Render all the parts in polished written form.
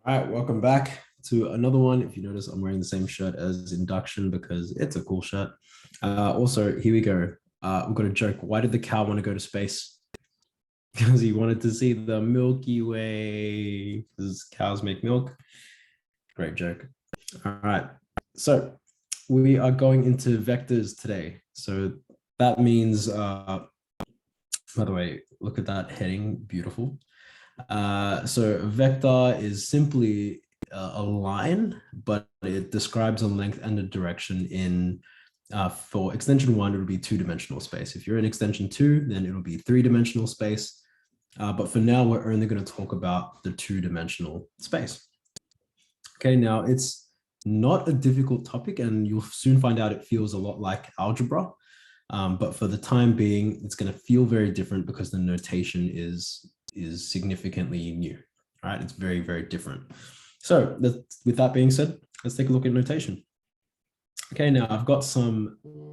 All right, welcome back to another one. If you notice, I'm wearing the same shirt as induction because it's a cool shirt. Also, here we go. We've got a joke. Why did the cow want to go to space? Because he wanted to see the Milky Way. Because cows make milk. Great joke. All right. So we are going into vectors today. So that means, by the way, look at that heading. Beautiful. So a vector is simply a line, but it describes a length and a direction in, for extension one, it would be two-dimensional space. If you're in extension two, then it'll be three-dimensional space. But for now, we're only going to talk about the two-dimensional space. Okay, now it's not a difficult topic, and you'll soon find out it feels a lot like algebra. But for the time being, it's going to feel very different because the notation is significantly new. All right, it's very, very different. So with that being said, let's take a look at notation. Okay, now I've got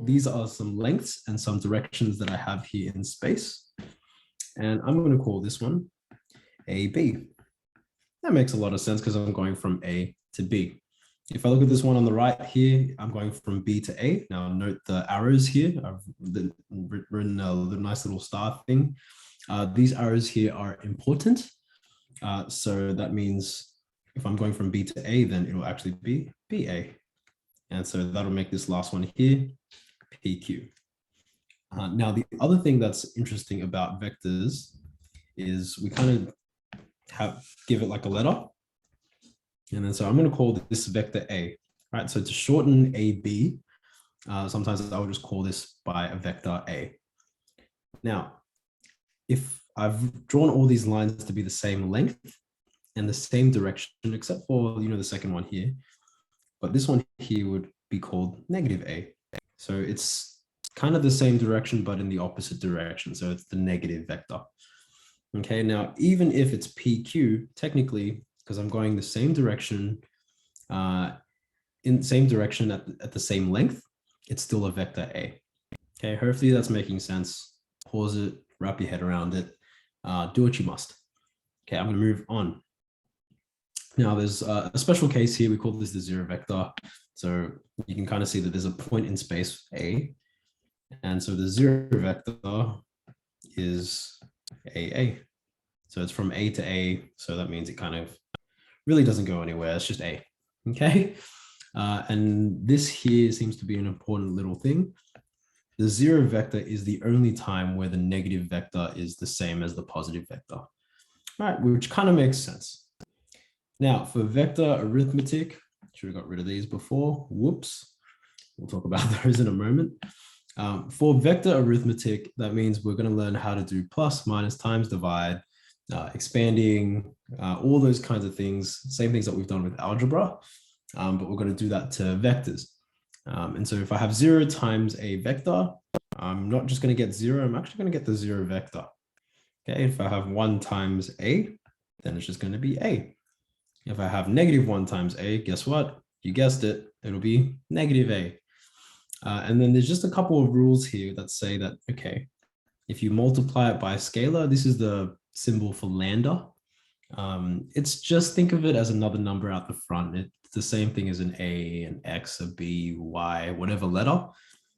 these are some lengths and some directions that I have here in space. And I'm going to call this one AB. That makes a lot of sense because I'm going from A to B. If I look at this one on the right here, I'm going from B to A. Now note the arrows here. I've written a nice little star thing. These arrows here are important. So that means if I'm going from B to A, then it will actually be BA. And so that'll make this last one here, PQ. Now, the other thing that's interesting about vectors is we kind of give it like a letter. And then so I'm going to call this vector A, right? So to shorten AB, sometimes I will just call this by a vector A. Now, if I've drawn all these lines to be the same length and the same direction, except for, the second one here, but this one here would be called negative A. So it's kind of the same direction, but in the opposite direction. So it's the negative vector. Okay, now, even if it's PQ, technically, because I'm going the same direction, in the same direction at the same length, it's still a vector A. Okay, hopefully that's making sense. Pause it, wrap your head around it, do what you must. Okay, I'm going to move on. Now there's a special case here. We call this the zero vector. So you can kind of see that there's a point in space A. And so the zero vector is AA. So it's from A to A. So that means it kind of really doesn't go anywhere. It's just A. Okay. And this here seems to be an important little thing. The zero vector is the only time where the negative vector is the same as the positive vector. All right, which kind of makes sense. Now, for vector arithmetic, should have got rid of these before. Whoops. We'll talk about those in a moment. For vector arithmetic, that means we're going to learn how to do plus, minus, times, divide, expanding, all those kinds of things, same things that we've done with algebra, but we're going to do that to vectors. And so if I have 0 times a vector, I'm not just going to get 0, I'm actually going to get the 0 vector. Okay, if I have 1 times A, then it's just going to be A. If I have negative 1 times A, guess what? You guessed it, it'll be negative A. And then there's just a couple of rules here that say that, okay, if you multiply it by a scalar, this is the symbol for lambda. It's just, think of it as another number out the front. It's the same thing as an A, an X, a B, Y, whatever letter.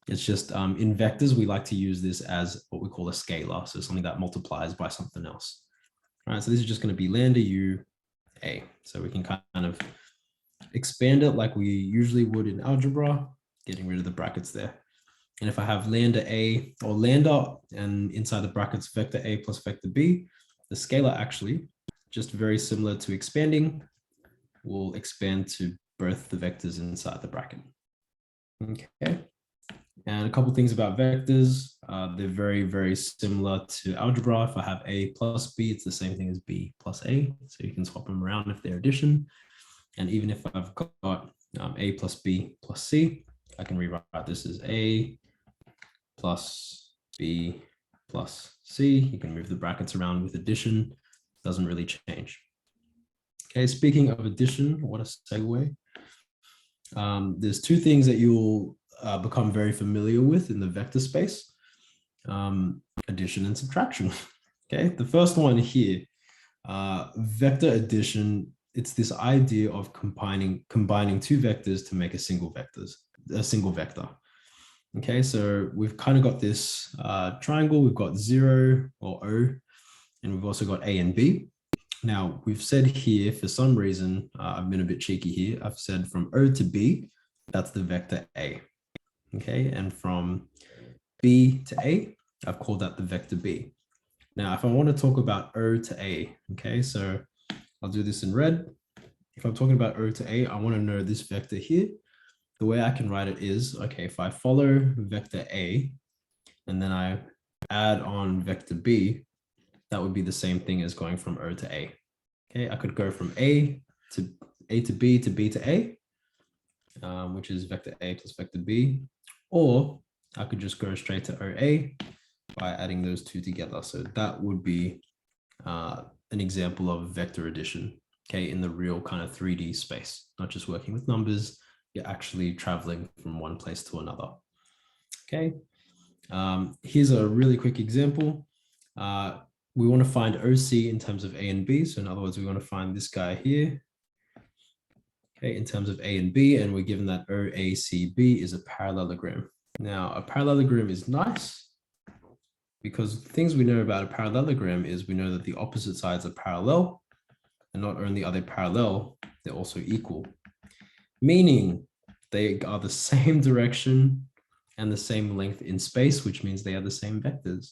It's just in vectors, we like to use this as what we call a scalar. So something that multiplies by something else. All right, so this is just going to be lambda U A. So we can kind of expand it like we usually would in algebra, getting rid of the brackets there. And if I have lambda A or lambda and inside the brackets vector A plus vector B, the scalar actually, just very similar to expanding, will expand to both the vectors inside the bracket. Okay. And a couple things about vectors. They're very, very similar to algebra. If I have A plus B, it's the same thing as B plus A. So you can swap them around if they're addition. And even if I've got A plus B plus C, I can rewrite this as A plus B plus C. You can move the brackets around with addition. Doesn't really change. Okay, speaking of addition, what a segue. There's two things that you'll become very familiar with in the vector space, addition and subtraction. Okay, the first one here, vector addition it's this idea of combining two vectors to make a single vector. Okay, so we've kind of got this triangle. We've got 0 or O, and we've also got A and B. Now, we've said here, for some reason, I've been a bit cheeky here. I've said from O to B, that's the vector A. Okay, and from B to A, I've called that the vector B. Now, if I want to talk about O to A, okay, so I'll do this in red. If I'm talking about O to A, I want to know this vector here. The way I can write it is, okay, if I follow vector A and then I add on vector B, that would be the same thing as going from O to A. Okay, I could go from A to B to B to A, which is vector A plus vector B, or I could just go straight to OA by adding those two together. So that would be an example of vector addition, okay, in the real kind of 3D space, not just working with numbers, you're actually traveling from one place to another. Okay, here's a really quick example. We want to find OC in terms of A and B. So in other words, we want to find this guy here, okay, in terms of A and B, and we're given that OACB is a parallelogram. Now, a parallelogram is nice because things we know about a parallelogram is we know that the opposite sides are parallel, and not only are they parallel, they're also equal, meaning they are the same direction and the same length in space, which means they are the same vectors.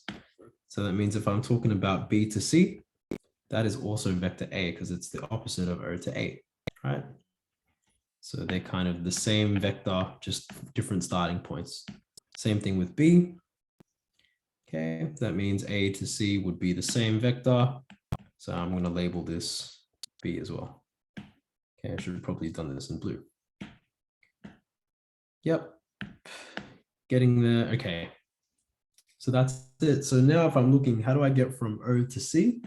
So that means if I'm talking about B to C, that is also vector A because it's the opposite of O to A, right? So they're kind of the same vector, just different starting points. Same thing with B. Okay, that means A to C would be the same vector. So I'm going to label this B as well. Okay, I should have probably done this in blue. Yep, getting there. Okay, so that's it. So now if I'm looking, how do I get from O to C?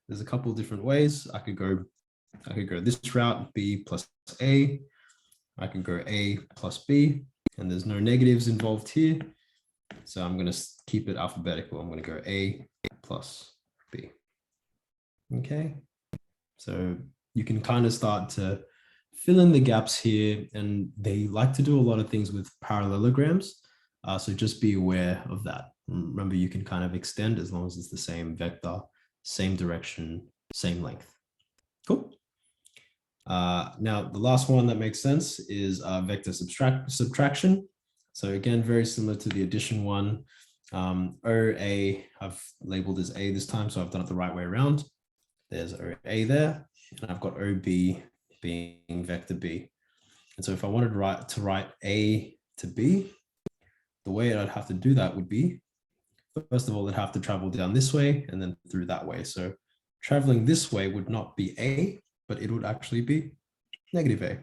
There's a couple of different ways. I could go this route, B plus A. I can go A plus B, and there's no negatives involved here. So I'm going to keep it alphabetical. I'm going to go A plus B. Okay, so you can kind of start to fill in the gaps here, and they like to do a lot of things with parallelograms. So just be aware of that. Remember, you can kind of extend as long as it's the same vector, same direction, same length. Cool. Now, the last one that makes sense is vector subtraction. So again, very similar to the addition one. OA, I've labeled as A this time, so I've done it the right way around. There's OA there, and I've got OB being vector B. And so if I wanted to write A to B, the way I'd have to do that would be, first of all, I'd have to travel down this way and then through that way. So traveling this way would not be A, but it would actually be negative A.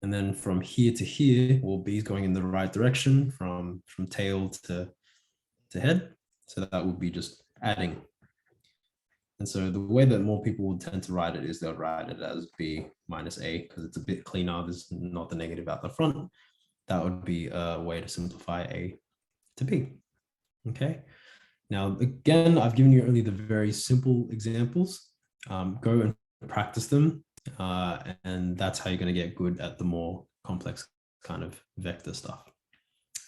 And then from here to here, well, B is going in the right direction from tail to head. So that would be just adding. And so the way that more people would tend to write it is they'll write it as B minus A because it's a bit cleaner. There's not the negative out the front. That would be a way to simplify A to B. Okay. Now, again, I've given you only the very simple examples. Go and practice them. And that's how you're going to get good at the more complex kind of vector stuff.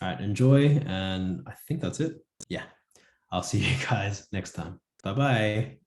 All right, enjoy. And I think that's it. Yeah. I'll see you guys next time. Bye-bye.